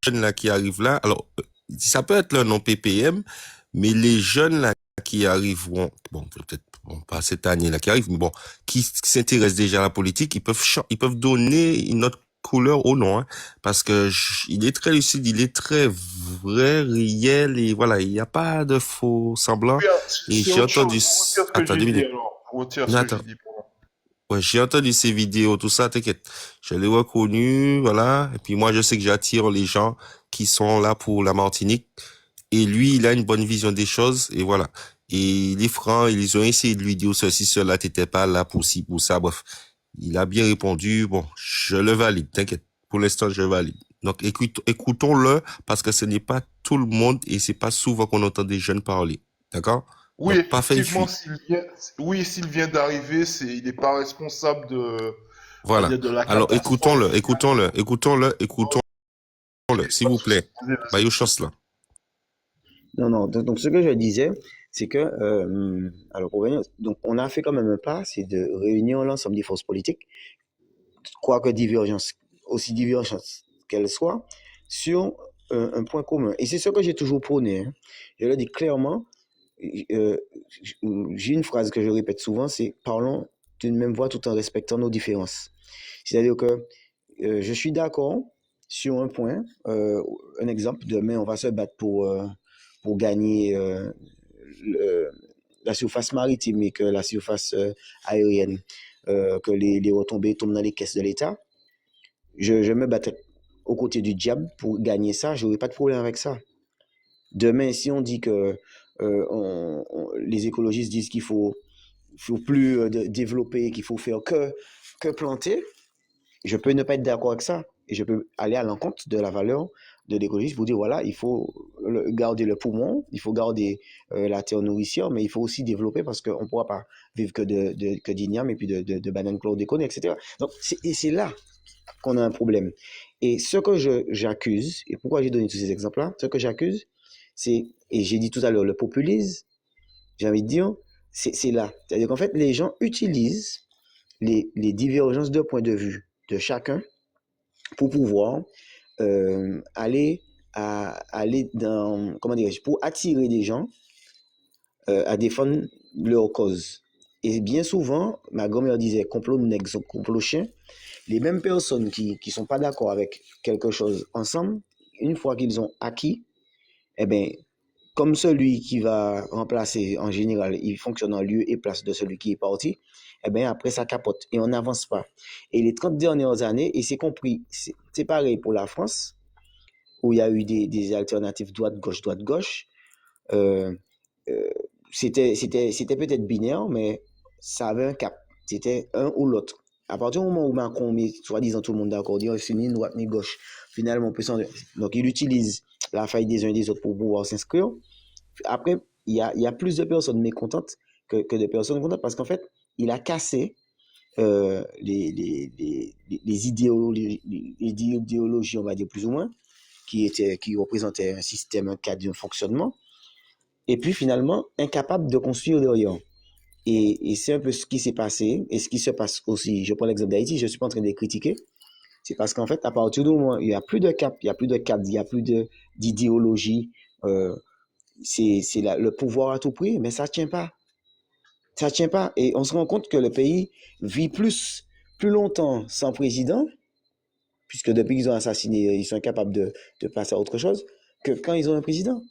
jeunes là qui arrivent là, alors ça peut être le nom PPM, mais les jeunes là qui arriveront, bon peut-être bon, pas cette année là qui arrive, mais bon, qui s'intéressent déjà à la politique, ils peuvent donner une autre couleur au nom, hein, parce que il est très lucide, il est très vrai, réel et voilà, il n'y a pas de faux semblants. Oui, hein, Et c'est j'ai autre entendu, chose. Pour retirer ce que attends j'ai deux dit minutes, alors. Pour retirer ce non, que attends. j'ai dit. Pardon. Ouais, j'ai entendu ces vidéos, tout ça, t'inquiète. Je l'ai reconnu, voilà. Et puis moi, je sais que j'attire les gens qui sont là pour la Martinique. Et lui, il a une bonne vision des choses, et voilà. Et il est franc, ils ont essayé de lui dire ceci, cela, t'étais pas là pour ci, pour ça, bref. Il a bien répondu, bon, je le valide, t'inquiète. Pour l'instant, je valide. Donc, écoutons-le, parce que ce n'est pas tout le monde, et c'est pas souvent qu'on entend des jeunes parler. D'accord? Oui, Donc, pas fait une effectivement, fuite. s'il vient d'arriver, il n'est pas responsable on va Voilà. dire, de la Alors, catastrophe. écoutons-le, Ok, s'il pas de vous souci. plaît. Vas-y, vas-y. Bayou Chance là. Non, non. Donc, ce que je disais, c'est que, alors, pour revenir, donc, on a fait quand même un pas, c'est de réunir l'ensemble des forces politiques, quoique divergence, aussi divergence qu'elle soit, sur un point commun. Et c'est ce que j'ai toujours prôné, hein. Je le dis clairement, euh, j'ai une phrase que je répète souvent, c'est parlons d'une même voix tout en respectant nos différences. C'est-à-dire que je suis d'accord sur un point. Un exemple, demain, on va se battre pour gagner le- la surface maritime et que la surface aérienne, que les retombées tombent dans les caisses de l'État. Je me battrai aux côtés du diable pour gagner ça. Je n'aurai pas de problème avec ça. Demain, si on dit que les écologistes disent faut plus développer, qu'il faut faire que planter, je peux ne pas être d'accord avec ça. Et je peux aller à l'encontre de la valeur de l'écologiste pour dire, voilà, il faut garder le poumon, il faut garder la terre nourricière, mais il faut aussi développer parce qu'on ne pourra pas vivre que d'igname et puis de bananes chlordécone, etc. Donc, c'est là qu'on a un problème. Et ce que j'accuse, et pourquoi j'ai donné tous ces exemples-là, ce que j'accuse, c'est, et j'ai dit tout à l'heure, le populisme, j'ai envie de dire, c'est là. C'est-à-dire qu'en fait, les gens utilisent les divergences de point de vue de chacun pour pouvoir aller dans, comment dirais-je, pour attirer des gens à défendre leur cause. Et bien souvent, ma grand-mère disait complot nègre, complot chien. Les mêmes personnes qui ne sont pas d'accord avec quelque chose ensemble, une fois qu'ils ont acquis, eh bien, comme celui qui va remplacer, en général, il fonctionne en lieu et place de celui qui est parti, eh bien, après, ça capote et on n'avance pas. Et les 30 dernières années, et c'est compris, c'est pareil pour la France, où il y a eu des alternatives droite-gauche, euh, euh, c'était peut-être binaire, mais ça avait un cap. C'était un ou l'autre. À partir du moment où Macron met, soi-disant, tout le monde d'accord, dit, oh, c'est ni droite ni gauche, finalement, on peut s'en... Donc, il utilise la faille des uns et des autres pour pouvoir s'inscrire. Après, il y a plus de personnes mécontentes que de personnes contentes parce qu'en fait, il a cassé les idéologies, on va dire plus ou moins, qui représentaient un système, un cadre, un fonctionnement, et puis finalement, incapable de construire derrière. Et c'est un peu ce qui s'est passé et ce qui se passe aussi. Je prends l'exemple d'Haïti, je ne suis pas en train de les critiquer. C'est parce qu'en fait, à partir du moment où il n'y a plus de cap, il n'y a plus de cadre, il n'y a plus d'idéologie, euh, c'est le pouvoir à tout prix, mais ça ne tient pas. Ça ne tient pas. Et on se rend compte que le pays vit plus longtemps sans président, puisque depuis qu'ils ont assassiné, ils sont incapables de passer à autre chose, que quand ils ont un président.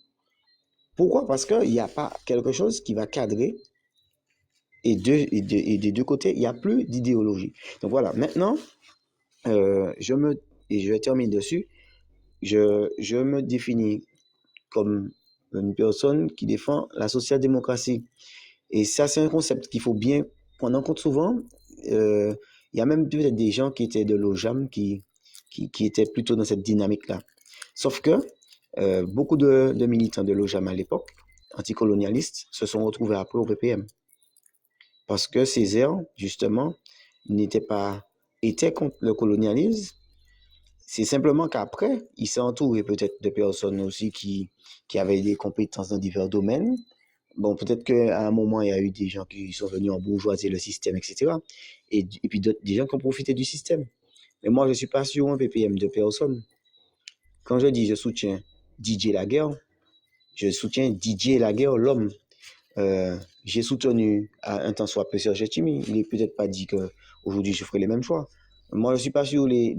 Pourquoi? Parce qu'il n'y a pas quelque chose qui va cadrer et des deux côtés, il n'y a plus d'idéologie. Donc voilà, maintenant, et je termine dessus, je me définis comme une personne qui défend la social-démocratie. Et ça, c'est un concept qu'il faut bien prendre en compte souvent. Euh, Il y a même peut-être des gens qui étaient de l'OJAM qui étaient plutôt dans cette dynamique-là. Sauf que beaucoup de militants de l'OJAM à l'époque, anticolonialistes, se sont retrouvés après au PPM. Parce que Césaire, justement, n'était pas, était contre le colonialisme. C'est simplement qu'après, il s'est entouré peut-être de personnes aussi qui avaient des compétences dans divers domaines. Bon, peut-être qu'à un moment, il y a eu des gens qui sont venus en bourgeoisie le système, etc. Et puis des gens qui ont profité du système. Mais moi, je ne suis pas sur un PPM de personne. quand je dis je soutiens Didier Laguerre, je soutiens Didier Laguerre, l'homme. J'ai soutenu à un temps soit peu Serge Letchimy. Il n'est peut-être pas dit qu'aujourd'hui je ferai les mêmes choix. Moi, je ne suis pas sur les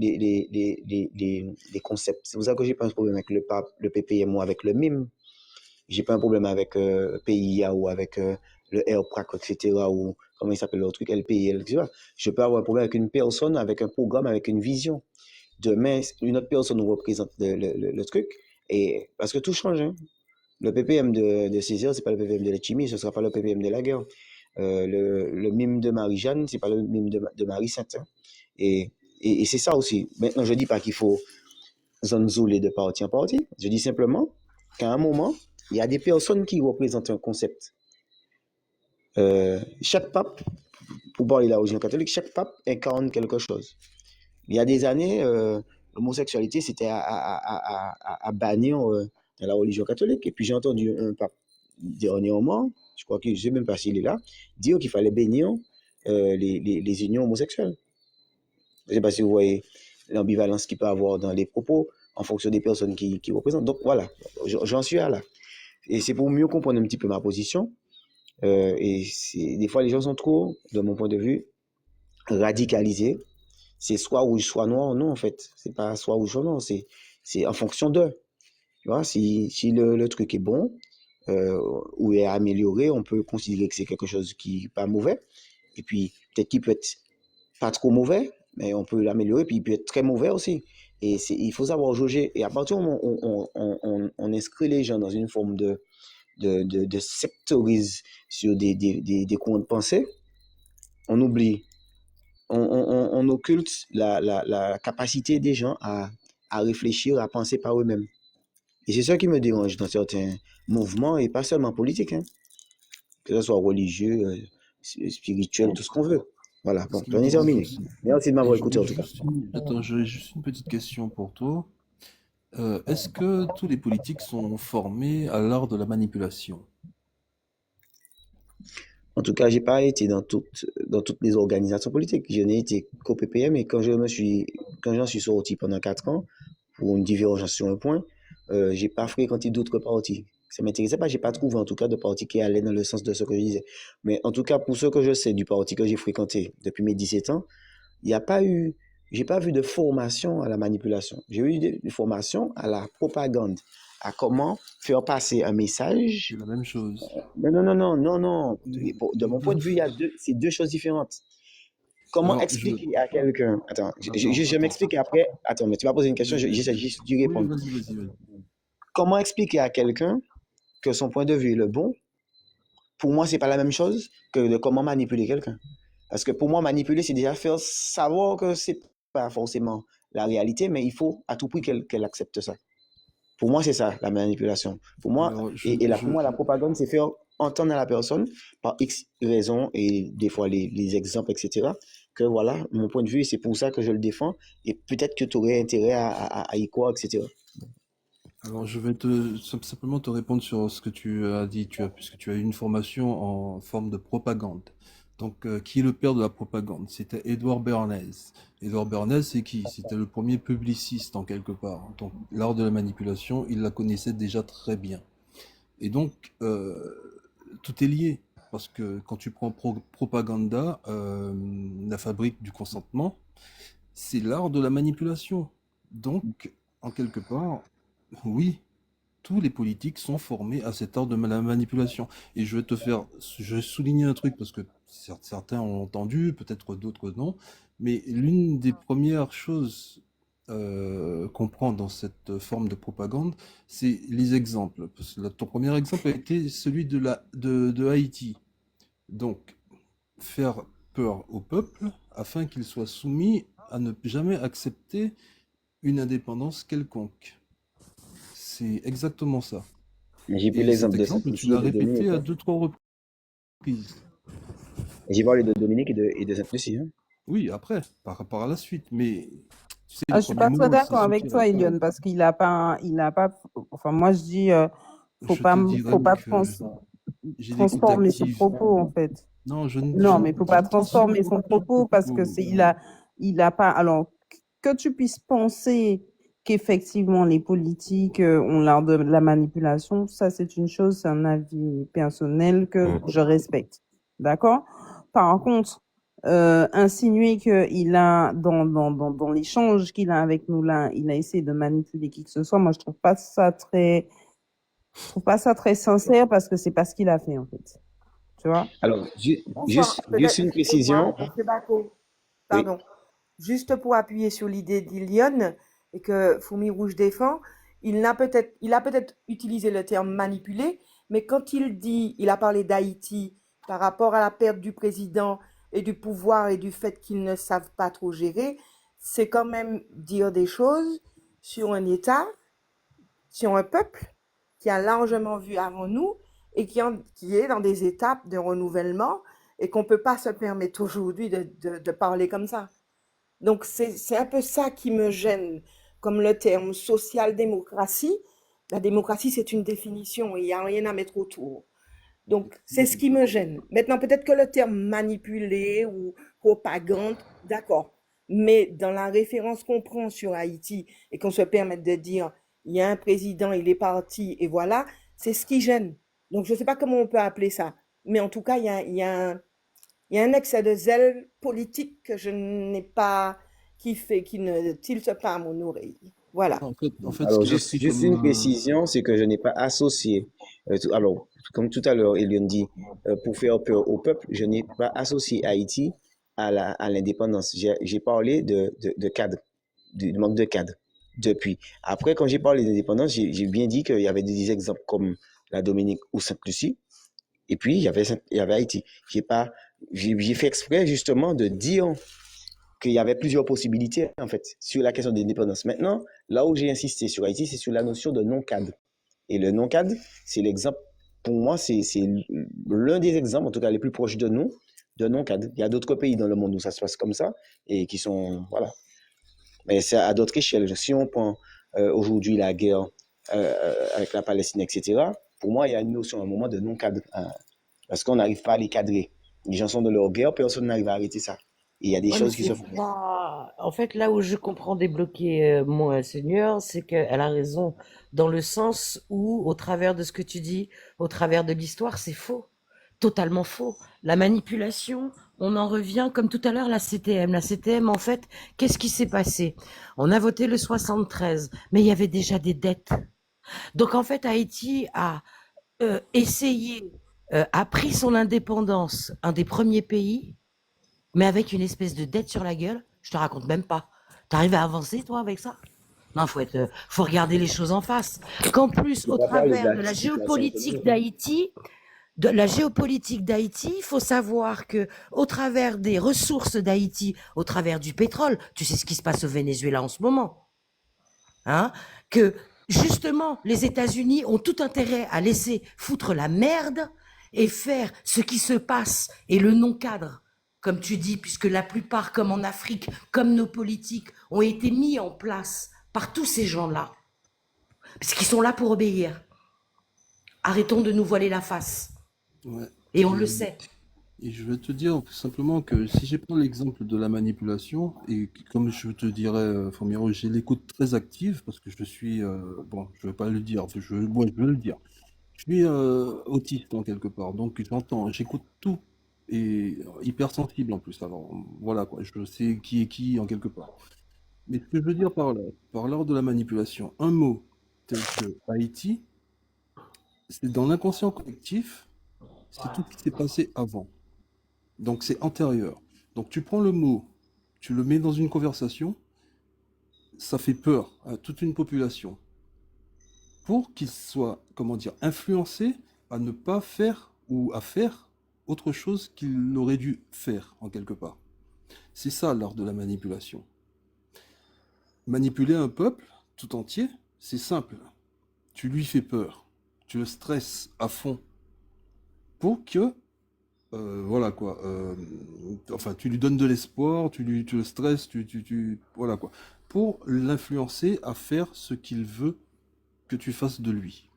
concepts. C'est pour ça que j'ai pas un problème avec le pape, le PPM ou avec le MIM. J'ai pas un problème avec PIA ou avec le AirPrac, etc. ou comment il s'appelle le truc, LPIL, etc. Je peux avoir un problème avec une personne, avec un programme, avec une vision. Demain, une autre personne nous représente le truc. Et parce que tout change, hein. Le PPM de Césaire, c'est pas le PPM de Letchimy, ce sera pas le PPM de Laguerre. Le mime de Marie-Jeanne, c'est pas le mime de Marie-Sainte, hein. Et c'est ça aussi. Maintenant, je dis pas qu'il faut zonzoler de parti en parti. Je dis simplement qu'à un moment, il y a des personnes qui représentent un concept. Chaque pape, pour parler de la religion catholique, chaque pape incarne quelque chose. Il y a des années, l'homosexualité, c'était à bannir dans la religion catholique. Et puis j'ai entendu un pape dernièrement, je crois que je ne sais même pas s'il est là, dire qu'il fallait bénir les unions homosexuelles. Je ne sais pas si vous voyez l'ambivalence qu'il peut avoir dans les propos en fonction des personnes qui représentent. Donc voilà, j'en suis là. Et c'est pour mieux comprendre un petit peu ma position. Et des fois, les gens sont trop, de mon point de vue, radicalisés. C'est soit rouge, soit noir. Non, en fait, c'est pas soit rouge, soit noir. C'est en fonction d'eux. Tu vois, si le truc est bon ou est amélioré, on peut considérer que c'est quelque chose qui n'est pas mauvais. Et puis, peut-être qu'il peut être pas trop mauvais, mais on peut l'améliorer. Puis, il peut être très mauvais aussi. Et il faut savoir jauger. Et à partir du moment où on inscrit les gens dans une forme de sectorise sur des courants de pensée, on oublie, on occulte la capacité des gens à réfléchir, à penser par eux-mêmes. Et c'est ça qui me dérange dans certains mouvements, et pas seulement politiques, hein, que ce soit religieux, spirituel, tout ce qu'on veut. Voilà, bon, Ce qui j'en me ai dérange terminé. aussi. Merci de Et m'avoir écouté en tout cas. Attends, j'ai juste une petite question pour toi. Est-ce que tous les politiques sont formés à l'art de la manipulation? En tout cas, j'ai pas été dans toutes les organisations politiques. Je n'ai été qu'au PPM, et quand j'en suis sorti pendant 4 ans, pour une divergence sur un point, j'ai pas fréquenté d'autres partis. Ça m'intéressait pas, j'ai pas trouvé en tout cas de parti qui allait dans le sens de ce que je disais. Mais en tout cas, pour ce que je sais du parti que j'ai fréquenté depuis mes 17 ans, il n'y a pas eu, j'ai pas vu de formation à la manipulation. J'ai eu de formation à la propagande, à comment faire passer un message. C'est la même chose. Non. De mon point de vue, c'est deux choses différentes. Comment Alors, expliquer à quelqu'un. Attends, je attends. m'explique après. Attends, mais tu vas poser une question, j'essaie juste d'y Oui, répondre. vas-y. Comment expliquer à quelqu'un que son point de vue est le bon? Pour moi, c'est pas la même chose que de comment manipuler quelqu'un. Parce que pour moi, manipuler, c'est déjà faire savoir que c'est pas forcément la réalité, mais il faut à tout prix qu'elle accepte ça. Pour moi, c'est ça, la manipulation. Pour moi, Alors, pour moi, la propagande, c'est faire entendre à la personne, par X raisons, et des fois les exemples, etc., que voilà, mon point de vue, c'est pour ça que je le défends, et peut-être que tu aurais intérêt à y croire, etc. Alors, je vais simplement te répondre sur ce que tu as dit, puisque tu as eu une formation en forme de propagande. Donc, qui est le père de la propagande? C'était Édouard Bernays. Édouard Bernays, c'est qui? C'était le premier publiciste, en quelque part. Donc, l'art de la manipulation, il la connaissait déjà très bien. Et donc, tout est lié. Parce que quand tu prends Propaganda, la fabrique du consentement, c'est l'art de la manipulation. Donc, en quelque part, oui, tous les politiques sont formés à cet art de la manipulation. Et je vais souligner un truc parce que certains ont entendu, peut-être d'autres non, mais l'une des premières choses qu'on prend dans cette forme de propagande, c'est les exemples. Parce que ton premier exemple a été celui de Haïti. Donc, faire peur au peuple afin qu'il soit soumis à ne jamais accepter une indépendance quelconque. C'est exactement ça. J'ai pris Et cet l'exemple de exemple, tu Saint-Lucie l'as et de répété Dominique, à hein. 2-3 reprises. J'ai parlé de Dominique et de Saint-Lucie, hein. Oui, après, par rapport à la suite. Mais tu sais, Ah, le je suis premier pas trop mot, ça d'accord avec toi, suffira pas. Eliane, parce qu'il a pas, enfin, moi, je dis, Je te dirais faut pas que j'ai l'écoute transformer ce active. propos, en fait. Non, je Non, mais ne faut pas transformer son transforme pas ton propos parce que propos. il a pas, alors, que tu puisses penser qu'effectivement les politiques ont l'art de la manipulation, ça c'est une chose, c'est un avis personnel que je respecte. D'accord? Par contre, insinuer qu'il a, dans l'échange qu'il a avec nous là, il a essayé de manipuler qui que ce soit, moi je trouve pas ça très sincère parce que c'est pas ce qu'il a fait en fait. Tu vois? Alors, Bonsoir, juste une excusez-moi, précision. monsieur Bako, Oui. pardon. Juste pour appuyer sur l'idée d'Ilion et que Fourmi Rouge défend, il a peut-être utilisé le terme manipuler, mais quand il a parlé d'Haïti par rapport à la perte du président et du pouvoir et du fait qu'ils ne savent pas trop gérer, c'est quand même dire des choses sur un État, sur un peuple qui a largement vu avant nous et qui est dans des étapes de renouvellement et qu'on ne peut pas se permettre aujourd'hui de parler comme ça. Donc, c'est un peu ça qui me gêne, comme le terme social-démocratie. La démocratie, c'est une définition et il n'y a rien à mettre autour. Donc, c'est ce qui me gêne. Maintenant, peut-être que le terme manipuler ou propagande, d'accord. Mais dans la référence qu'on prend sur Haïti et qu'on se permette de dire, il y a un président, il est parti et voilà, c'est ce qui gêne. Donc, je ne sais pas comment on peut appeler ça. Mais en tout cas, il y a un excès de zèle politique que je n'ai pas, qui ne tilte pas à mon oreille. Voilà. En fait, ce Alors, qu'il a pris juste une comme... précision, c'est que je n'ai pas associé, alors, comme tout à l'heure, Elion dit, pour faire peur au peuple, je n'ai pas associé Haïti à l'indépendance. J'ai parlé de cadre, du manque de cadre depuis. Après, quand j'ai parlé d'indépendance, j'ai bien dit qu'il y avait des exemples comme la Dominique ou Sainte-Lucie, et puis il y avait Haïti. J'ai fait exprès justement de dire qu'il y avait plusieurs possibilités, en fait, sur la question de l'indépendance. Maintenant, là où j'ai insisté sur Haïti, c'est sur la notion de non-cadre. Et le non-cadre, c'est l'exemple, pour moi, c'est l'un des exemples, en tout cas les plus proches de nous, de non-cadre. Il y a d'autres pays dans le monde où ça se passe comme ça, et qui sont, voilà. Mais c'est à d'autres échelles. Si on prend aujourd'hui la guerre avec la Palestine, etc., pour moi, il y a une notion, un moment de non-cadre, hein, parce qu'on n'arrive pas à les cadrer. Les gens sont dans leur guerre, personne n'arrive à arrêter ça. Et il y a des Ouais, mais choses qui se c'est font. pas. En fait, là où je comprends débloquer mon Seigneur, c'est qu'elle a raison dans le sens où, au travers de ce que tu dis, au travers de l'histoire, c'est faux. Totalement faux. La manipulation, on en revient comme tout à l'heure la CTM. La CTM, en fait, qu'est-ce qui s'est passé? On a voté le 73, mais il y avait déjà des dettes. Donc, en fait, Haïti a essayé, a pris son indépendance, un des premiers pays, mais avec une espèce de dette sur la gueule, je te raconte même pas. T'arrives à avancer, toi, avec ça? Non, faut regarder les choses en face. Qu'en plus, Tu au vas parler de travers de la la situation géopolitique économique. d'Haïti, il faut savoir que, au travers des ressources d'Haïti, au travers du pétrole, tu sais ce qui se passe au Venezuela en ce moment, hein, que justement, les États-Unis ont tout intérêt à laisser foutre la merde et faire ce qui se passe et le non-cadre, comme tu dis, puisque la plupart, comme en Afrique, comme nos politiques, ont été mis en place par tous ces gens-là, parce qu'ils sont là pour obéir. Arrêtons de nous voiler la face. Ouais. Et on le sait. Et je vais te dire simplement que si je prends l'exemple de la manipulation, et comme je te dirais, Formiro, j'ai l'écoute très active, parce que je suis, bon, je vais pas le dire, enfin, moi, je veux le dire. Je suis autiste en quelque part, donc j'entends, j'écoute tout, et hypersensible en plus, alors voilà quoi, je sais qui est qui en quelque part. Mais ce que je veux dire par l'art de la manipulation, un mot tel que Haïti, c'est dans l'inconscient collectif, c'est tout ce qui s'est passé avant. Donc c'est antérieur. Donc tu prends le mot, tu le mets dans une conversation, ça fait peur à toute une population pour qu'il soit, comment dire, influencé à ne pas faire ou à faire autre chose qu'il aurait dû faire en quelque part. C'est ça l'art de la manipulation. Manipuler un peuple tout entier, c'est simple. Tu lui fais peur, tu le stresses à fond pour que voilà quoi. Enfin, tu lui donnes de l'espoir, tu le stresses, voilà quoi. Pour l'influencer à faire ce qu'il veut que tu fasses de lui.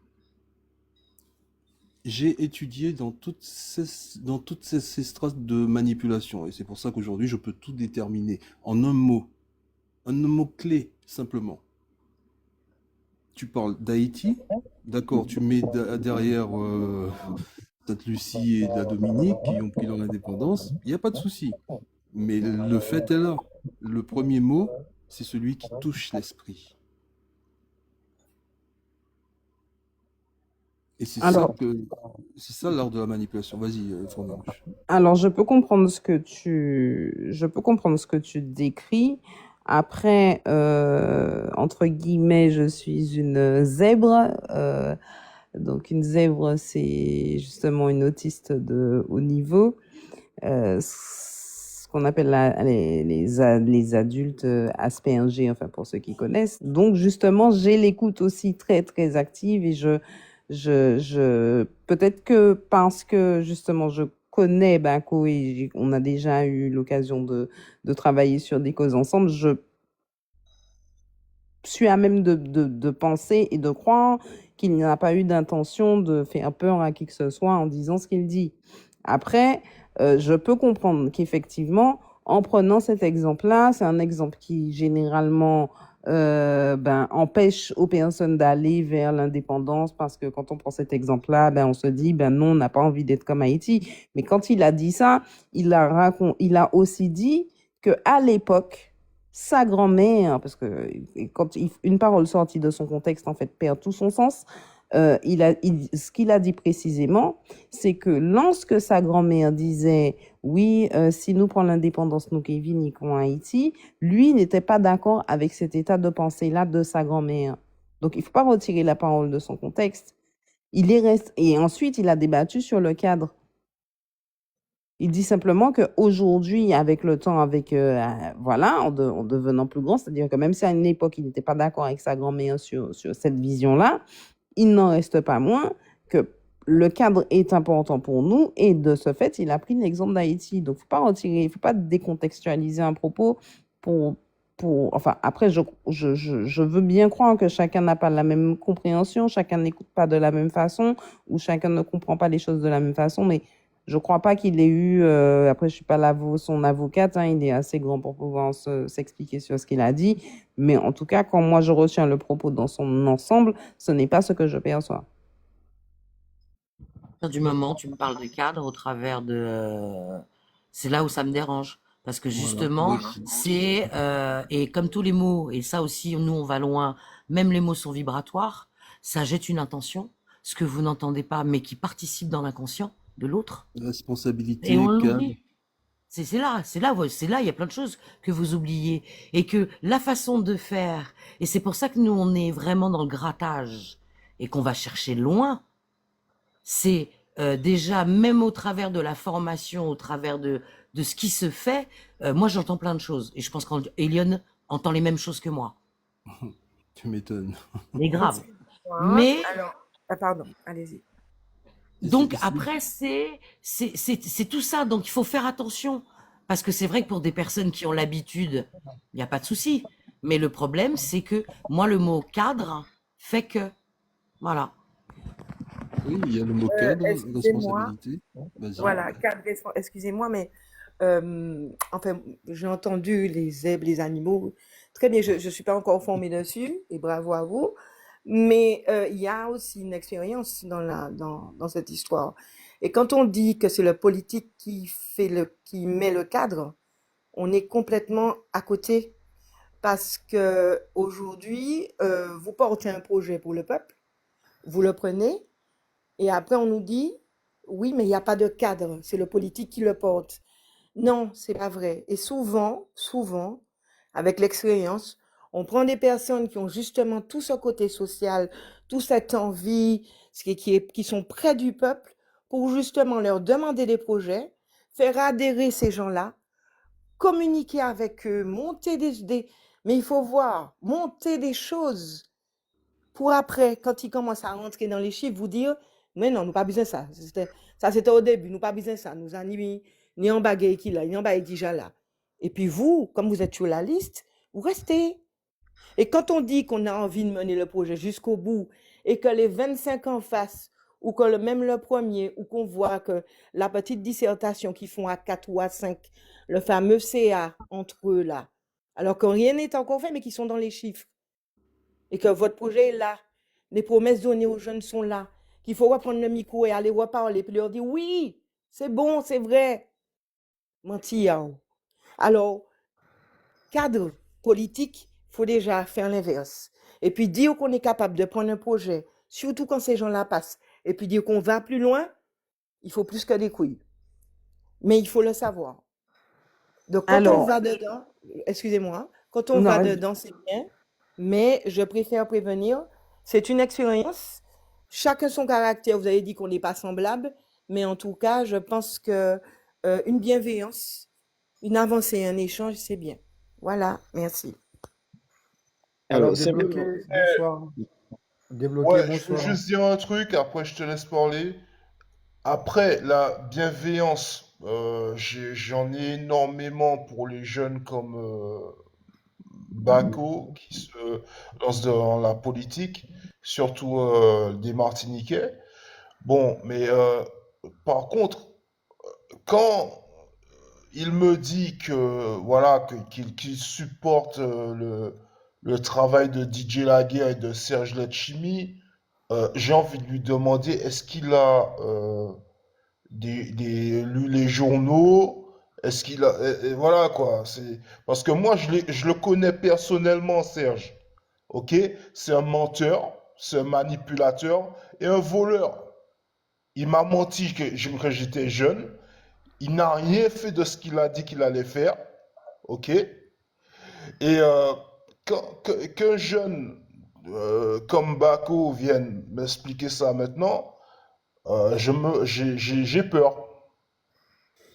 J'ai étudié dans toutes ces strates de manipulation et c'est pour ça qu'aujourd'hui je peux tout déterminer en un mot clé simplement. tu parles d'Haïti, d'accord, tu mets derrière Sainte-Lucie et la Dominique qui ont pris leur indépendance, il n'y a pas de souci. Mais le fait est là. Le premier mot, c'est celui qui touche l'esprit. Et c'est ça Alors, c'est ça l'art de la manipulation. Vas-y, Fournière. alors, je peux comprendre ce que tu décris. Après, entre guillemets, je suis une zèbre. Donc, une zèbre, c'est justement une autiste de haut niveau. Ce qu'on appelle les adultes Asperger, enfin pour ceux qui connaissent. Donc justement, j'ai l'écoute aussi très très active et peut-être que parce que justement je connais Bako et on a déjà eu l'occasion de travailler sur des causes ensemble, je suis à même de penser et de croire qu'il n'y a pas eu d'intention de faire peur à qui que ce soit en disant ce qu'il dit. Après, je peux comprendre qu'effectivement, en prenant cet exemple-là, c'est un exemple qui généralement empêche aux personnes d'aller vers l'indépendance parce que quand on prend cet exemple-là, on se dit non, on n'a pas envie d'être comme Haïti. Mais quand il a dit ça, il a aussi dit que à l'époque, sa grand-mère, parce que quand une parole sortie de son contexte en fait perd tout son sens, ce qu'il a dit précisément, c'est que lorsque sa grand-mère disait oui, si nous prenons l'indépendance, nous qui vivons en Haïti, lui n'était pas d'accord avec cet état de pensée-là de sa grand-mère. Donc il ne faut pas retirer la parole de son contexte. Et ensuite, il a débattu sur le cadre. Il dit simplement qu'aujourd'hui, avec le temps, en devenant plus grand, c'est-à-dire que même si à une époque, il n'était pas d'accord avec sa grand-mère sur cette vision-là, il n'en reste pas moins que le cadre est important pour nous et de ce fait, il a pris l'exemple d'Haïti. Donc, il ne faut pas décontextualiser un propos après, je veux bien croire que chacun n'a pas la même compréhension, chacun n'écoute pas de la même façon ou chacun ne comprend pas les choses de la même façon, mais je ne crois pas qu'il ait eu, après je ne suis pas son avocate, il est assez grand pour pouvoir s'expliquer sur ce qu'il a dit, mais en tout cas, quand moi je retiens le propos dans son ensemble, ce n'est pas ce que je perçois. Du moment où tu me parles de cadre au travers de... c'est là où ça me dérange. Parce que justement, et comme tous les mots, et ça aussi, nous on va loin, même les mots sont vibratoires, ça jette une intention, ce que vous n'entendez pas, mais qui participe dans l'inconscient de l'autre. Responsabilité, Et on l'oublie. C'est là, il y a plein de choses que vous oubliez. Et que la façon de faire, et c'est pour ça que nous on est vraiment dans le grattage, et qu'on va chercher loin, c'est déjà, même au travers de la formation, au travers de ce qui se fait, moi j'entends plein de choses. Et je pense qu'Elion entend les mêmes choses que moi. Tu m'étonnes. Mais grave. Mais... Alors, pardon, allez-y. Donc après, c'est tout ça. Donc il faut faire attention. Parce que c'est vrai que pour des personnes qui ont l'habitude, il n'y a pas de souci. Mais le problème, c'est que moi, le mot cadre fait que... Voilà. Oui, il y a le mot cadre, responsabilité. Voilà, cadre, excusez-moi, mais enfin, j'ai entendu les zèbres, les animaux. Très bien, je ne suis pas encore formée dessus, et bravo à vous. Mais il y a aussi une expérience dans cette histoire. Et quand on dit que c'est le politique qui met le cadre, on est complètement à côté. Parce que aujourd'hui, vous portez un projet pour le peuple, vous le prenez, et après on nous dit, oui, mais il n'y a pas de cadre, c'est le politique qui le porte. Non, c'est pas vrai. Et souvent, avec l'expérience, on prend des personnes qui ont justement tout ce côté social, toute cette envie, qui sont près du peuple, pour justement leur demander des projets, faire adhérer ces gens-là, communiquer avec eux, monter mais il faut voir, monter des choses pour après, quand ils commencent à rentrer dans les chiffres, vous dire, mais non, nous pas besoin de ça. Ça, c'était au début, nous pas besoin de ça. Nous en ni en bagaille qui là, ni en bagaille déjà là. Et puis vous, comme vous êtes sur la liste, vous restez. Et quand on dit qu'on a envie de mener le projet jusqu'au bout et que les 25 en face, ou que même le premier, ou qu'on voit que la petite dissertation qu'ils font à 4 ou à 5, le fameux CA entre eux là, alors que rien n'est encore fait, mais qu'ils sont dans les chiffres, et que votre projet est là, Les promesses données aux jeunes sont là. Qu'il faut reprendre le micro et aller reparler, puis leur dire oui, c'est bon, c'est vrai. Mentir. Alors, cadre politique, il faut déjà faire l'inverse. Et puis dire qu'on est capable de prendre un projet, surtout quand ces gens-là passent, et puis dire qu'on va plus loin, il faut plus que des couilles. Mais il faut le savoir. Donc, quand on Alors, va dedans, excusez-moi, quand on va non, dedans, c'est bien, mais je préfère prévenir. C'est une expérience. Chacun son caractère. Vous avez dit qu'on n'est pas semblable, mais en tout cas, je pense que une bienveillance, une avancée, un échange, c'est bien. Voilà, merci. Alors, Alors, débloqué, simplement, bonsoir. Débloqué, Ouais, je veux bonsoir. juste dire un truc, après je te laisse parler. Après, la bienveillance, j'en ai énormément pour les jeunes comme Bako qui se lancent dans la politique, surtout des Martiniquais. Bon, mais par contre, quand il me dit que voilà qu'il supporte le travail de DJ Laguerre et de Serge Letchimy, j'ai envie de lui demander est-ce qu'il a lu les journaux? Est-ce qu'il a et voilà quoi, c'est parce que moi je le connais personnellement Serge. OK? C'est un menteur, c'est un manipulateur et un voleur. Il m'a menti quand j'étais jeune. Il n'a rien fait de ce qu'il a dit qu'il allait faire. OK? Et qu'un jeune comme Bako vienne m'expliquer ça maintenant, j'ai peur.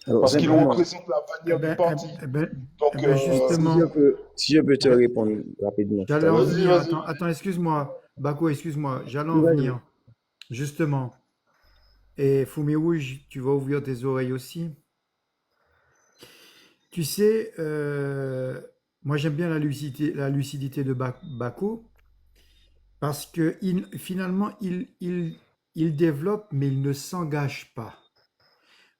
alors, Parce qu'il simplement, représente Eh l'avenir du ben, parti. Donc, justement, si je peux te répondre rapidement, j'allais en c'est-à-dire, vas-y, venir. vas-y. Attends, excuse-moi. Bako, excuse-moi. J'allais en vas-y. venir. Justement. Et Fumi Rouge, tu vas ouvrir tes oreilles aussi. Tu sais, moi j'aime bien la lucidité de Bako parce que finalement, il développe, mais il ne s'engage pas.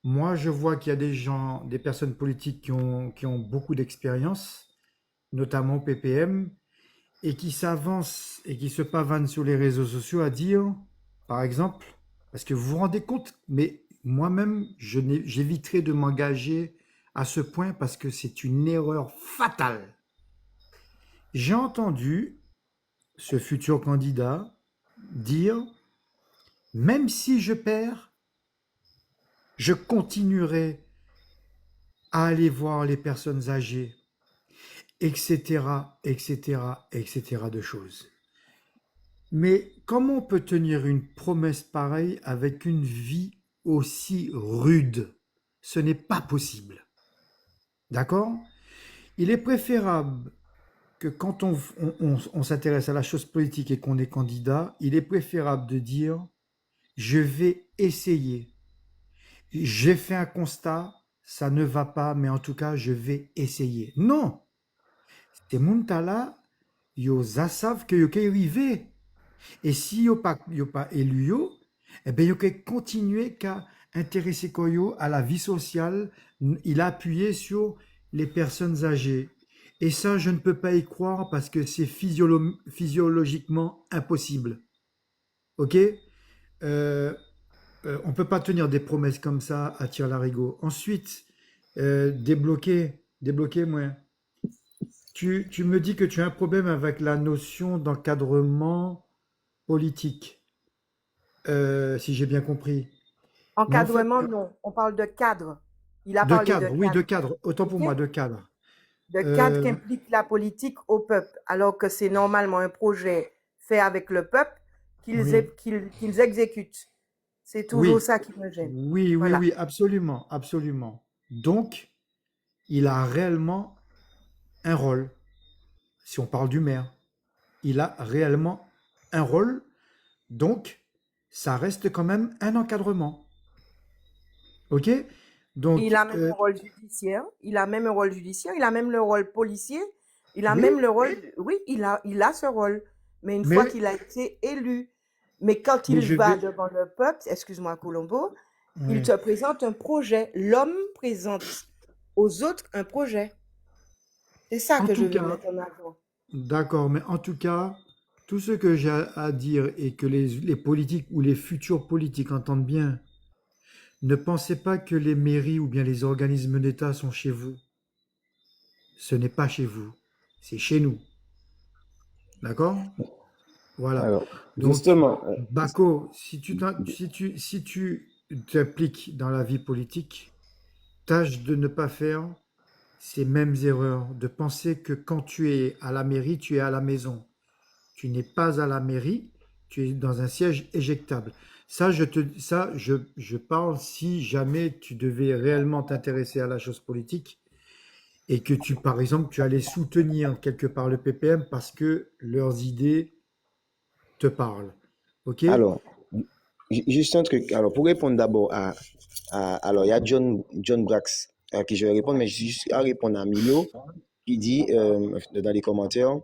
Moi, je vois qu'il y a des gens, des personnes politiques qui ont beaucoup d'expérience, notamment PPM, et qui s'avancent et qui se pavanent sur les réseaux sociaux à dire, par exemple, parce que vous vous rendez compte, mais moi-même, j'éviterai de m'engager à ce point parce que c'est une erreur fatale. J'ai entendu ce futur candidat dire, même si je perds, je continuerai à aller voir les personnes âgées, etc., etc., etc. de choses. Mais comment on peut tenir une promesse pareille avec une vie aussi rude? Ce n'est pas possible. D'accord? Il est préférable que quand on s'intéresse à la chose politique et qu'on est candidat, il est préférable de dire je vais essayer. J'ai fait un constat, ça ne va pas, mais en tout cas, je vais essayer. Non! Ces gens-là, ils savent que ils arriver. Et si yo pas élu yo, eh ben yo continuer qu'à intéresser koyo à la vie sociale, il a appuyé sur les personnes âgées. Et ça, je ne peux pas y croire parce que c'est physiologiquement impossible. Ok? On peut pas tenir des promesses comme ça à tire-larigot. Ensuite, débloquer moi. Tu me dis que tu as un problème avec la notion d'encadrement politique, si j'ai bien compris. Mais en fait, Encadrement, non. On parle de cadre. Il a de parlé de cadre, oui, de cadre. cadre. Autant pour OK? moi, de cadre. De cadre qui Euh, implique la politique au peuple, alors que c'est normalement un projet fait avec le peuple oui, qu'ils exécutent. C'est toujours oui, ça qui me gêne. oui, oui, Voilà. oui, absolument, absolument. Donc, il a réellement un rôle. Si on parle du maire, il a réellement un rôle. Donc, ça reste quand même un encadrement. OK? Donc, Il a même un rôle judiciaire. Il a même un rôle judiciaire. Il a même le rôle policier. Il a oui, même le rôle. Oui, il a ce rôle. Mais une fois mais, qu'il a été élu, mais quand mais il je va vais. devant le peuple, excuse-moi Colombo, il Oui. te présente un projet. L'homme présente aux autres un projet. C'est ça En que je tout veux cas, mettre en avant. d'accord, mais en tout cas, tout ce que j'ai à dire et que les politiques ou les futurs politiques entendent bien, ne pensez pas que les mairies ou bien les organismes d'État sont chez vous. Ce n'est pas chez vous, c'est chez nous. D'accord? Voilà. Alors, Donc, justement, Bako, si tu t'impliques dans la vie politique, tâche de ne pas faire ces mêmes erreurs, de penser que quand tu es à la mairie, tu es à la maison. Tu n'es pas à la mairie, tu es dans un siège éjectable. Je parle si jamais tu devais réellement t'intéresser à la chose politique et que par exemple, tu allais soutenir quelque part le PPM parce que leurs idées te parlent. OK? alors, juste un truc. Alors, pour répondre d'abord alors, il y a John Brax à qui je vais répondre, mais juste à répondre à Milo, qui dit dans les commentaires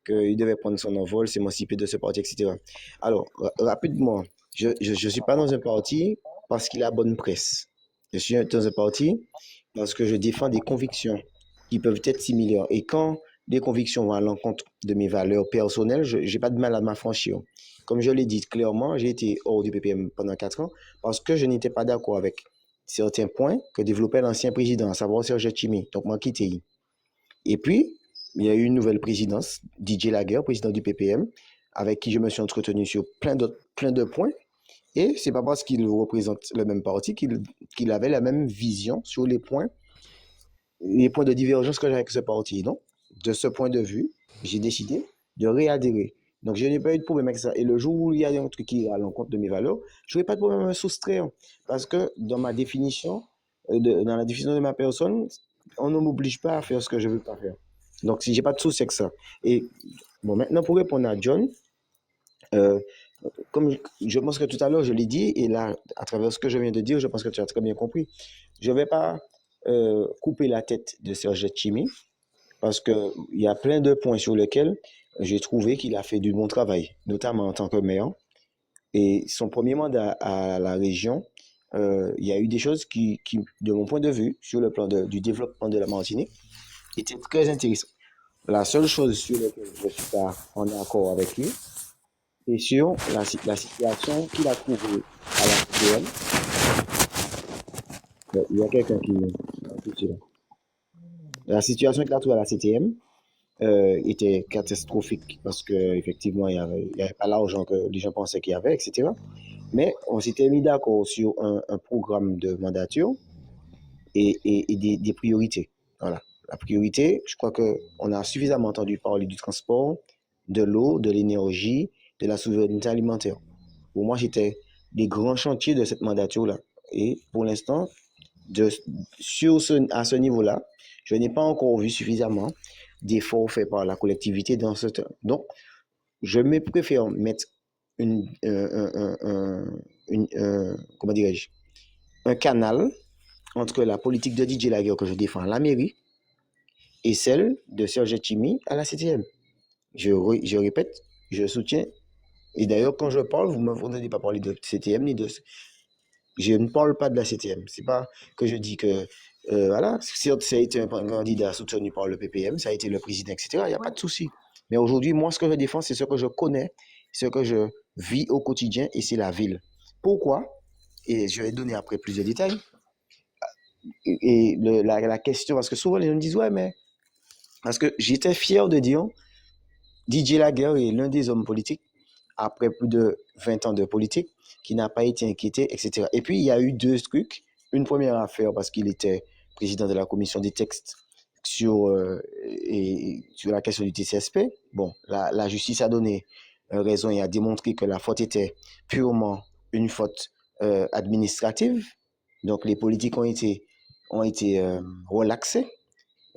qu'il devait prendre son envol, s'émanciper de ce parti, etc. Alors, rapidement, je ne suis pas dans un parti parce qu'il a bonne presse. Je suis dans un parti parce que je défends des convictions qui peuvent être similaires. Et quand des convictions vont à l'encontre de mes valeurs personnelles, je n'ai pas de mal à m'affranchir. Comme je l'ai dit clairement, j'ai été hors du PPM pendant 4 ans parce que je n'étais pas d'accord avec certains points que développait l'ancien président, à savoir Serge Chimi. Donc, moi, quitté. Et puis, il y a eu une nouvelle présidence, Didier Laguerre, président du PPM, avec qui je me suis entretenu sur plein de points. Et c'est pas parce qu'il représente le même parti qu'il avait la même vision sur les points de divergence que j'ai avec ce parti. Donc, de ce point de vue, j'ai décidé de réadhérer. Donc, je n'ai pas eu de problème avec ça. Et le jour où il y a un truc qui est à l'encontre de mes valeurs, je n'aurai pas de problème à me soustraire. Parce que dans ma définition, dans la définition de ma personne, on ne m'oblige pas à faire ce que je ne veux pas faire. Donc, si j'ai pas de souci avec ça. Et bon, maintenant, pour répondre à John, euh, comme je pense que tout à l'heure, je l'ai dit, et là, à travers ce que je viens de dire, je pense que tu as très bien compris. Je ne vais pas couper la tête de Serge Chimi, parce qu'il y a plein de points sur lesquels j'ai trouvé qu'il a fait du bon travail, notamment en tant que maire. Et son premier mandat à la région, il y a eu des choses qui, de mon point de vue, sur le plan du développement de la Martinique, étaient très intéressantes. La seule chose sur laquelle je ne suis pas en accord avec lui, c'est sur la situation qu'il a trouvée à la CTM. Il y a quelqu'un qui... La situation qu'il a trouvée à la CTM était catastrophique parce qu'effectivement, il n'y avait pas l'argent que les gens pensaient qu'il y avait, etc. Mais on s'était mis d'accord sur un programme de mandature et des priorités. Voilà. La priorité, je crois qu'on a suffisamment entendu parler du transport, de l'eau, de l'énergie, de la souveraineté alimentaire. Pour moi, c'était des grands chantiers de cette mandature-là. Et pour l'instant, à ce niveau-là, je n'ai pas encore vu suffisamment d'efforts faits par la collectivité dans ce temps. Donc, je me préfère mettre comment dirais-je, un canal entre la politique de Didier Laguerre que je défends à la mairie et celle de Serge Chimi à la CTM. Je répète, je soutiens. Et d'ailleurs, quand je parle, vous ne m'entendez pas parler de CTM ni de... Je ne parle pas de la CTM. C'est pas que je dis que, voilà, certes, ça a été un candidat soutenu par le PPM, ça a été le président, etc. Il n'y a pas de souci. Mais aujourd'hui, moi, ce que je défends, c'est ce que je connais, ce que je vis au quotidien, et c'est la ville. Pourquoi? Et je vais donner après plus de détails. Et la question, parce que souvent les gens me disent, ouais, mais... Parce que j'étais fier de dire, Didier Laguerre est l'un des hommes politiques, après plus de 20 ans de politique, qui n'a pas été inquiété, etc. Et puis, il y a eu 2 trucs. Une première affaire, parce qu'il était président de la commission des textes sur la question du TCSP. Bon, la justice a donné raison et a démontré que la faute était purement une faute administrative. Donc, les politiques ont été relaxés.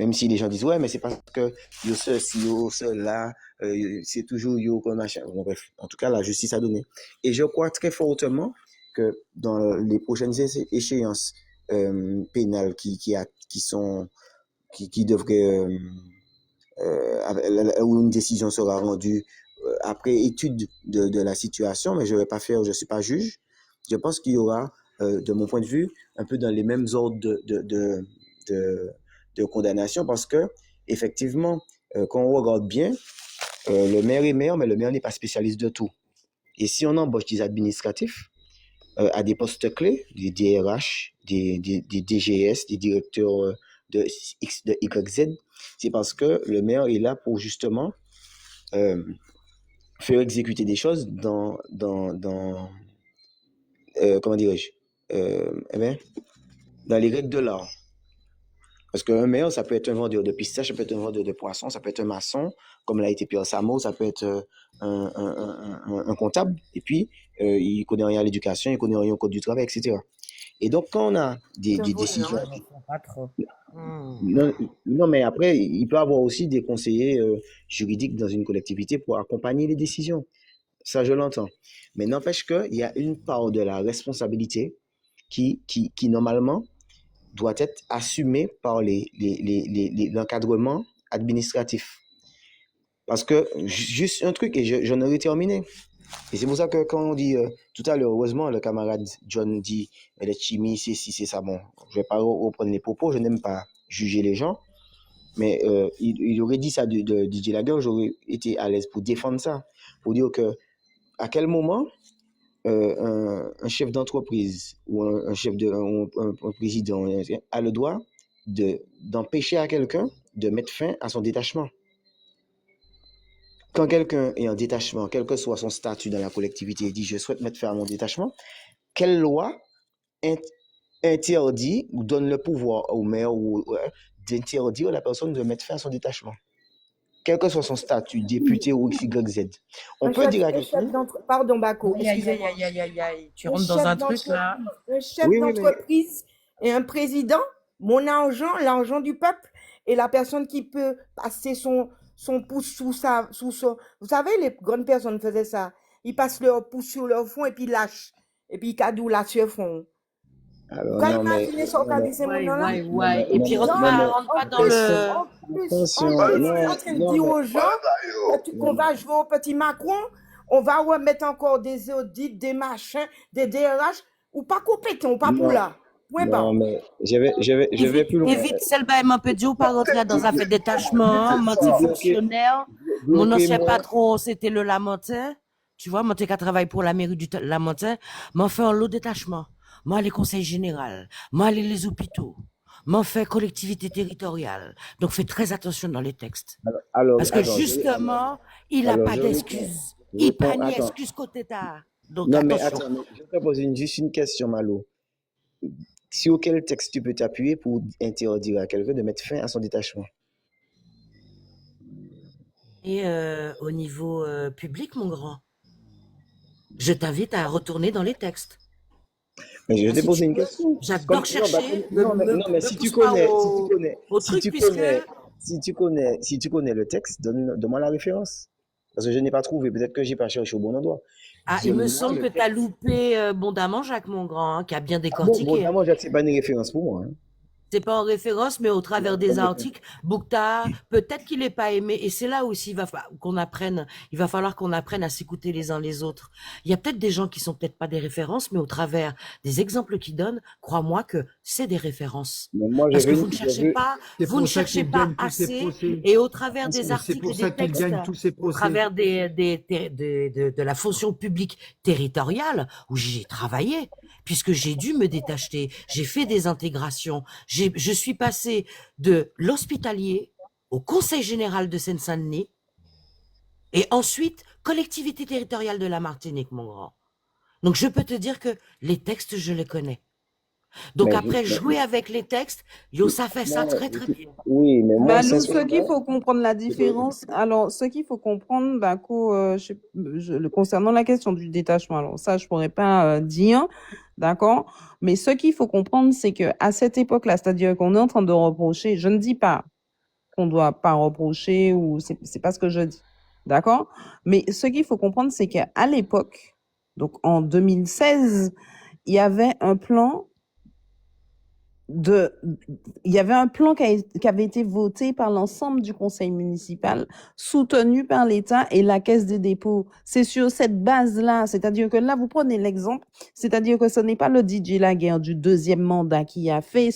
Même si les gens disent, ouais, mais c'est parce que yo ceci, yo cela, c'est toujours yo comme machin. Bon, bref, en tout cas, la justice a donné. Et je crois très fortement que dans les prochaines échéances pénales qui devraient, où une décision sera rendue après étude de la situation, mais je ne suis pas juge. Je pense qu'il y aura, de mon point de vue, un peu dans les mêmes ordres de condamnation parce que, effectivement, quand on regarde bien, Le maire est maire, mais le maire n'est pas spécialiste de tout. Et si on embauche des administratifs à des postes clés, des DRH, des DGS, des directeurs de X, de YZ, c'est parce que le maire est là pour justement faire exécuter des choses comment dirais-je, dans les règles de l'art. Parce qu'un maire, ça peut être un vendeur de pistaches, ça peut être un vendeur de poissons, ça peut être un maçon, comme l'a été Pierre Samo, ça peut être un comptable, et puis il connaît rien à l'éducation, il connaît rien au code du travail, etc. Et donc, quand on a des décisions... Pas trop. Non, mais après, il peut y avoir aussi des conseillers juridiques dans une collectivité pour accompagner les décisions. Ça, je l'entends. Mais n'empêche qu'il y a une part de la responsabilité qui normalement, doit être assumée par l'encadrement administratif. Parce que, juste un truc, et j'en aurais terminé. Et c'est pour ça que quand on dit, tout à l'heure, heureusement, le camarade John dit, les chimie, c'est si, c'est ça. Bon, je vais pas reprendre les propos, je n'aime pas juger les gens. Mais il aurait dit ça de DJ Laguerre, j'aurais été à l'aise pour défendre ça. Pour dire que, à quel moment un chef d'entreprise ou un chef un président a le droit d'empêcher à quelqu'un de mettre fin à son détachement. Quand quelqu'un est en détachement, quel que soit son statut dans la collectivité, dit je souhaite mettre fin à mon détachement, quelle loi interdit ou donne le pouvoir au maire d'interdire à la personne de mettre fin à son détachement? Quel que soit son statut, député ou XYZ. On peut dire à quelqu'un... Pardon, Bako, Aïe, excusez-moi. tu rentres dans un truc là. Un chef d'entreprise et un président, mon argent, l'argent du peuple, et la personne qui peut passer son pouce sous son... Vous savez, les grandes personnes faisaient ça. Ils passent leur pouce sur leur front et puis ils lâchent. Et puis ils cadouent là sur le front. Alors, Quand imaginez ça, quand c'est mon nom là. Ouais. Et puis rentre pas dans le... En train de dire aux gens qu'on va jouer au petit Macron, on va remettre encore des audits, des machins, des DRH, ou pas compétents, pas pour là. Point barre. Non, mais je vais plus loin. Évite celle un peu Dieu, pas rentrer dans un fait détachement, monter fonctionnaire. Mon ancien patron, c'était le Lamentin. Tu vois, moi, qu'à travailler pour la mairie du Lamentin, m'en fait un lot détachement. Moi, les conseils généraux, moi, les hôpitaux, m'en fait collectivité territoriale. Donc, fais très attention dans les textes. Parce que justement, il n'a pas d'excuses. Il n'a pas ni excuse côté ta. Donc, non, mais attention. attends, je te pose juste une question, Malo. Sur quel texte tu peux t'appuyer pour interdire à quelqu'un de mettre fin à son détachement? Et au niveau public, mon grand, je t'invite à retourner dans les textes. Mais je vais te poser une question. J'adore chercher. Non, mais si tu connais le texte, donne-moi la référence. Parce que je n'ai pas trouvé. Peut-être que j'ai pas cherché au bon endroit. Ah, il me semble que tu as loupé Bondamment Jacques Mongrand, qui a bien décortiqué. Bondamment Jacques, c'est pas une référence pour moi. C'est pas en référence, mais au travers des articles, Boukta, peut-être qu'il n'est pas aimé. Et c'est là aussi il va falloir qu'on apprenne à s'écouter les uns les autres. Il y a peut-être des gens qui sont peut-être pas des références, mais au travers des exemples qu'ils donnent, crois-moi que c'est des références. Parce que vous ne cherchez pas assez. Et au travers des articles et des textes, au travers de la fonction publique territoriale, où j'ai travaillé, puisque j'ai dû me détacher, j'ai fait des intégrations, je suis passé de l'hospitalier au Conseil général de Seine-Saint-Denis et ensuite collectivité territoriale de la Martinique, mon grand. Donc je peux te dire que les textes, je les connais. Donc après, jouer avec les textes, ça fait ça très très bien. Oui, mais moi, ce qu'il faut comprendre la différence. Alors, ce qu'il faut comprendre, concernant la question du détachement, alors ça, je pourrais pas dire, d'accord. Mais ce qu'il faut comprendre, c'est que à cette époque-là, c'est-à-dire qu'on est en train de reprocher. Je ne dis pas qu'on doit pas reprocher ou c'est pas ce que je dis, d'accord. Mais ce qu'il faut comprendre, c'est qu'à l'époque, donc en 2016, il y avait un plan qui avait été voté par l'ensemble du conseil municipal, soutenu par l'État et la Caisse des dépôts. C'est sur cette base-là, c'est-à-dire que là, vous prenez l'exemple, c'est-à-dire que ce n'est pas le DJ Laguerre du deuxième mandat qui a fait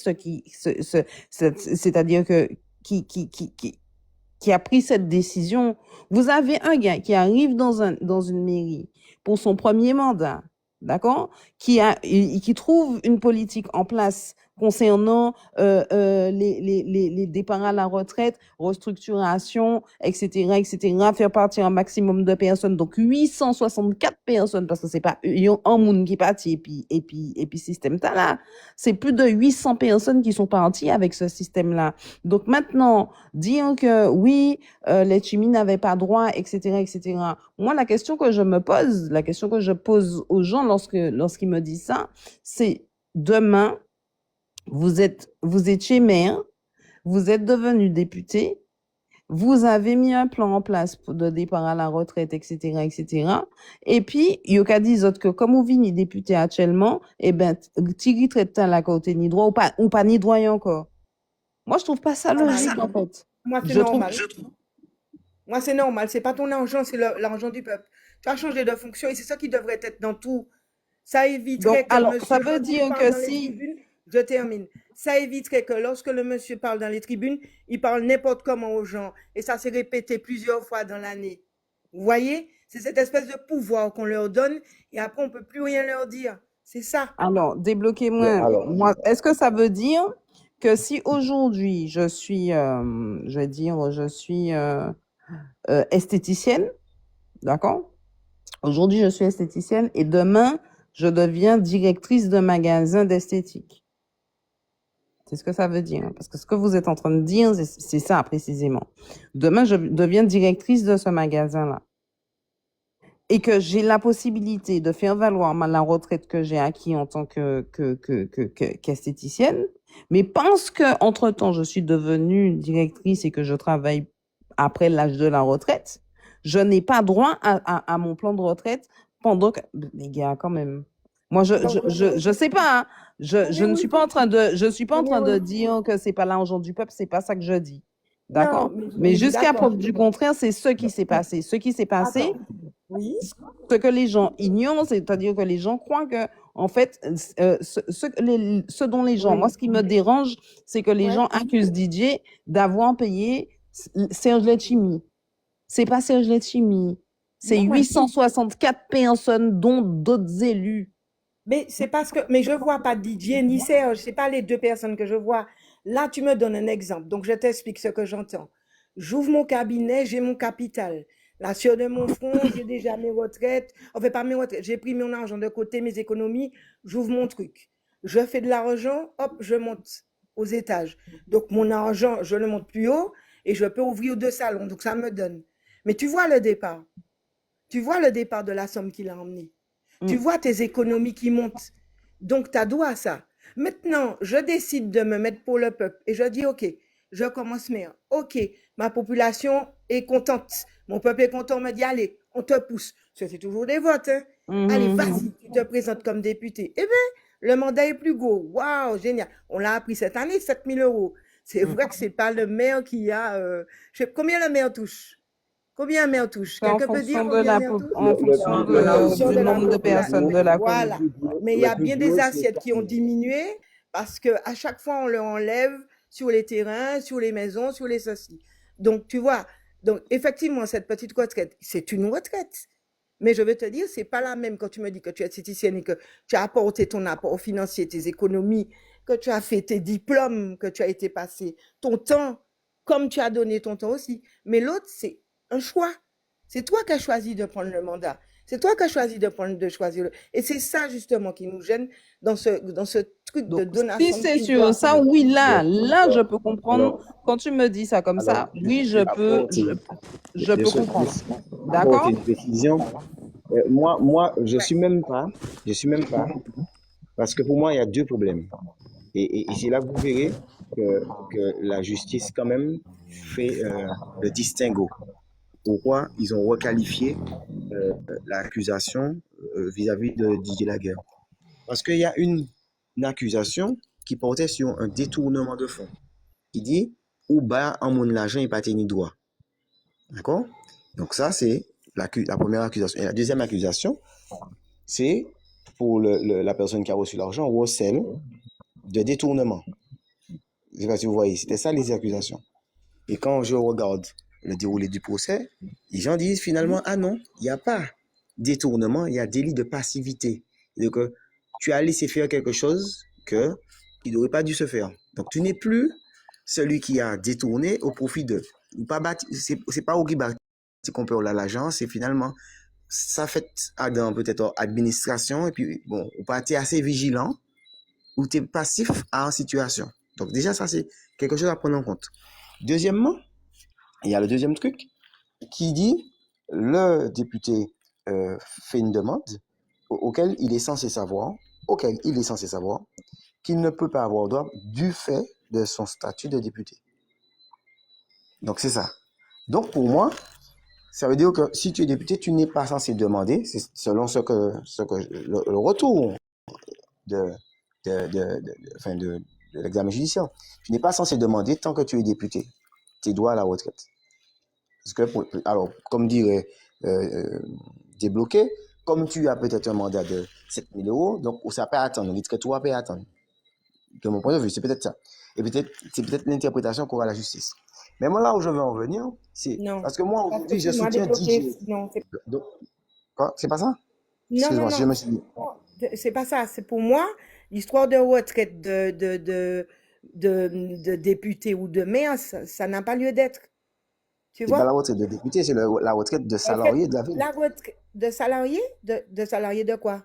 c'est-à-dire que qui a pris cette décision. Vous avez un gars qui arrive dans une mairie pour son premier mandat, d'accord, qui trouve une politique en place concernant les départs à la retraite, restructuration, etc., faire partir un maximum de personnes, donc 864 personnes, parce que c'est pas un monde qui est parti, et puis système là, c'est plus de 800 personnes qui sont parties avec ce système-là. Donc maintenant, dire que oui, les chimies n'avaient pas droit, etc. Moi, la question que je pose aux gens lorsqu'ils me disent ça, c'est demain, vous étiez maire, vous êtes devenu député, vous avez mis un plan en place de départ à la retraite, etc. Et puis, il y a des autres que, comme vous venez député actuellement, eh ben, Thierry traite la côté ni droit ou pas ni droit encore. Moi, je trouve pas ça logique, en fait. Moi, c'est Je trouve, normal. Moi, c'est normal. C'est pas ton argent, c'est l'argent du peuple. Tu as changé de fonction et c'est ça qui devrait être dans tout. Ça éviterait donc, que alors, monsieur, ça veut quand il dire parle que dans les si, tribunes, je termine. Ça éviterait que lorsque le monsieur parle dans les tribunes, il parle n'importe comment aux gens. Et ça s'est répété plusieurs fois dans l'année. Vous voyez? C'est cette espèce de pouvoir qu'on leur donne et après, on peut plus rien leur dire. C'est ça. alors, Mais débloquez-moi, alors, moi, est-ce que ça veut dire que si aujourd'hui je suis, esthéticienne, d'accord? Aujourd'hui, je suis esthéticienne et demain, je deviens directrice de magasin d'esthétique. C'est ce que ça veut dire. Parce que ce que vous êtes en train de dire, c'est ça précisément. Demain, je deviens directrice de ce magasin-là. Et que j'ai la possibilité de faire valoir la retraite que j'ai acquis en tant qu'esthéticienne, mais pense que entre-temps, je suis devenue directrice et que je travaille après l'âge de la retraite, je n'ai pas droit à mon plan de retraite pendant que, les gars, quand même. Moi, je sais pas, hein. Je ne suis pas en train de dire que c'est pas l'argent du peuple, c'est pas ça que je dis. D'accord? Non, Mais jusqu'à d'accord. preuve du contraire, c'est ce qui s'est passé. Ce qui s'est passé, Attends. Oui. ce que les gens ignorent, c'est-à-dire que les gens croient que, en fait, ce dont les gens, moi, ce qui me dérange, c'est que les Ouais. gens accusent Didier d'avoir payé Serge Letchimy. C'est pas Serge Letchimy. C'est Non. 864 personnes, dont d'autres élus. Mais c'est parce que, mais je vois pas Didier ni Serge, c'est pas les deux personnes que je vois. Là, tu me donnes un exemple, donc je t'explique ce que j'entends. J'ouvre mon cabinet, j'ai mon capital. Là, sur de mon front, j'ai déjà mes retraites. Enfin, pas mes retraites, j'ai pris mon argent de côté, mes économies, j'ouvre mon truc. Je fais de l'argent, hop, je monte aux étages. Donc, mon argent, je le monte plus haut et je peux ouvrir 2 salons. Donc, ça me donne. Mais tu vois le départ. Tu vois le départ de la somme qu'il a emmenée. Tu vois tes économies qui montent. Donc, tu as droit à ça. Maintenant, je décide de me mettre pour le peuple et je dis, OK, je commence maire. OK, ma population est contente. Mon peuple est content. On me dit, allez, on te pousse. C'est toujours des votes. Hein? Allez, vas-y, tu te présentes comme député. Eh bien, le mandat est plus gros. Waouh, génial. On l'a appris cette année, 7 000 euros. C'est vrai que c'est pas le maire qui a... je sais, combien le maire touche? Combien un maire touche? C'est en Quelqu'un peut dire fonction de combien un la, maire touche? en fonction fonction du de la nombre de personnes de la commune. Voilà. Mais il y a bien des assiettes qui ont diminué parce que à chaque fois, on leur enlève sur les terrains, sur les maisons, sur les ceci. Donc, tu vois, donc effectivement, cette petite retraite, c'est une retraite. Mais je veux te dire, c'est pas la même quand tu me dis que tu es esthéticienne et que tu as apporté ton apport financier, tes économies, que tu as fait tes diplômes, que tu as été passé, ton temps, comme tu as donné ton temps aussi. Mais l'autre, c'est un choix. C'est toi qui as choisi de prendre le mandat. C'est toi qui as choisi de choisir le... Et c'est ça, justement, qui nous gêne dans ce truc de Donc, donation si de c'est sur pouvoir. ça, oui, là, je peux comprendre. alors, Quand tu me dis ça comme ça, alors, oui, je peux comprendre. apporter D'accord? une précision. Moi, je suis même pas, parce que pour moi, il y a deux problèmes. Et c'est là que vous verrez que la justice, quand même, fait le distinguo. Pourquoi ils ont requalifié l'accusation vis-à-vis de Didier Laguerre? Parce qu'il y a une accusation qui portait sur un détournement de fonds, qui dit ou bas en mon l'argent et pas tenu droit. D'accord? Donc ça, c'est la première accusation. Et la deuxième accusation, c'est pour la personne qui a reçu l'argent, recel de détournement. Je ne sais pas si vous voyez, c'était ça les accusations. Et quand je regarde le déroulé du procès, les gens disent finalement, ah non, il n'y a pas détournement, il y a délit de passivité. Donc, tu as laissé faire quelque chose que il n'aurait pas dû se faire. Donc, tu n'es plus celui qui a détourné au profit de. C'est pas au qui bâti qu'on peut avoir l'argent, c'est finalement ça fait dans peut-être administration et puis bon, on peut être assez vigilant ou tu es passif en situation. Donc déjà ça c'est quelque chose à prendre en compte. Deuxièmement, il y a le deuxième truc qui dit le député fait une demande auquel il est censé savoir qu'il ne peut pas avoir droit du fait de son statut de député. Donc c'est ça. Donc pour moi, ça veut dire que si tu es député, tu n'es pas censé demander, c'est selon ce que le retour de l'examen judiciaire, tu n'es pas censé demander tant que tu es député tes droits à la retraite. Parce que alors, comme dirait débloqué, comme tu as peut-être un mandat de 7 000 euros, donc ça peut attendre, on dit que toi peut attendre. De mon point de vue, c'est peut-être ça. Et peut-être c'est peut-être l'interprétation qu'aura la justice. Mais moi là où je veux en venir, c'est Non. parce que moi Parce que aujourd'hui je pour moi, soutiens débloquer, DJ. non, c'est Donc, quoi, c'est pas ça? non, Excuse-moi, non, je non. me suis dit. C'est pas ça. C'est pour moi, l'histoire de retraite de député ou de maire, ça n'a pas lieu d'être. Tu C'est pas la vois? retraite de député, c'est la retraite de En fait, salarié de la ville. la retraite de salarié, de salarié de quoi?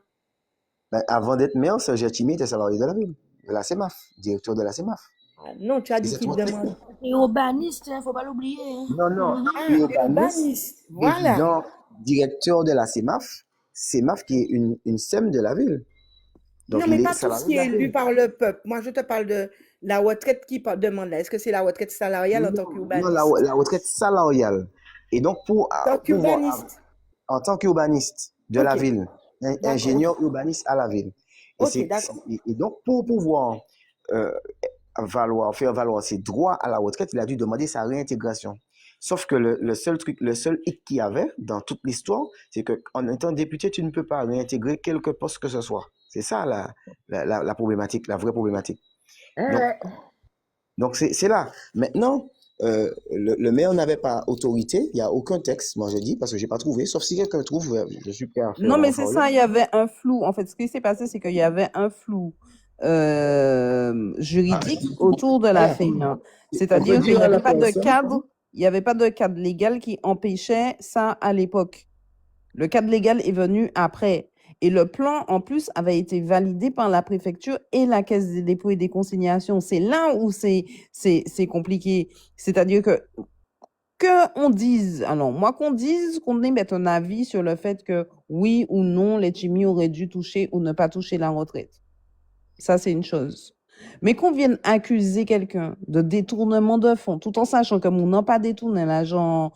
Ben, avant d'être maire, Serge Timmy était salarié de la ville, de la CEMAF, directeur de la CEMAF. Ah, non, tu as Et dit c'est qu'il toi. demande. Et urbaniste, hein, faut pas l'oublier. Hein. Non, non, Mhm. Ah, urbaniste, urbaniste. Voilà. président, directeur de la CEMAF, CEMAF qui est une SEM de la ville. Donc Non, mais il est pas tout ce salarié qui de est la élu ville. par le peuple. Moi, je te parle de la retraite qui demande là. Est-ce que c'est la retraite salariale en tant Non, qu'urbaniste? la retraite salariale. Et donc pour En tant pouvoir, qu'urbaniste. en tant qu'urbaniste de la Ok, ville, d'accord. ingénieur urbaniste à la ville. Et, Ok, d'accord. et donc pour pouvoir faire valoir ses droits à la retraite, il a dû demander sa réintégration. Sauf que le seul truc, le seul hic qu'il y avait dans toute l'histoire, c'est qu'en étant député, tu ne peux pas réintégrer quelque poste que ce soit. C'est ça la problématique, la vraie problématique. Donc c'est là. Maintenant, le maire n'avait pas autorité, il n'y a aucun texte, moi je dis, parce que je n'ai pas trouvé, sauf si quelqu'un trouve, je suis prêt à faire Non, un mais c'est effort. ça, il y avait un flou. En fait, ce qui s'est passé, c'est qu'il y avait un flou juridique autour de l'affaire. C'est-à-dire qu'il n'y avait pas de cadre, il n'y avait pas de cadre légal qui empêchait ça à l'époque. Le cadre légal est venu après. Et le plan, en plus, avait été validé par la préfecture et la Caisse des dépôts et des consignations. C'est là où c'est compliqué. C'est-à-dire que on dise, alors moi qu'on dise, qu'on émette un avis sur le fait que oui ou non, les Chimis auraient dû toucher ou ne pas toucher la retraite. Ça, c'est une chose. Mais qu'on vienne accuser quelqu'un de détournement de fonds, tout en sachant que mon n'a pas détourné l'argent